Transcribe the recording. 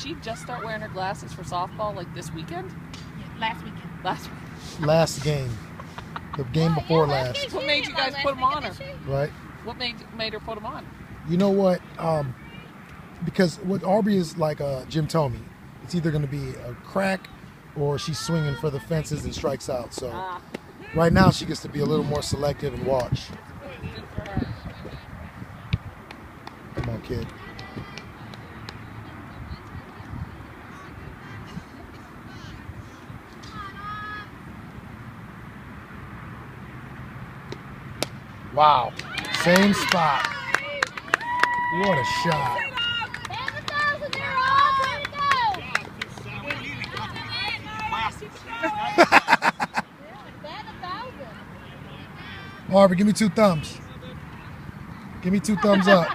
she just start wearing her glasses for softball like this weekend? Yeah, last weekend. Last game. The game before last. What made you guys put them on her? Right. What made her put them on? You know what? Because what Aubree is like Jim told me, it's either going to be a crack or she's swinging for the fences and strikes out. So right now she gets to be a little more selective and watch. Come on, kid. Wow. Same spot. What a shot. Aubree, give me 2 thumbs. Give me 2 thumbs up.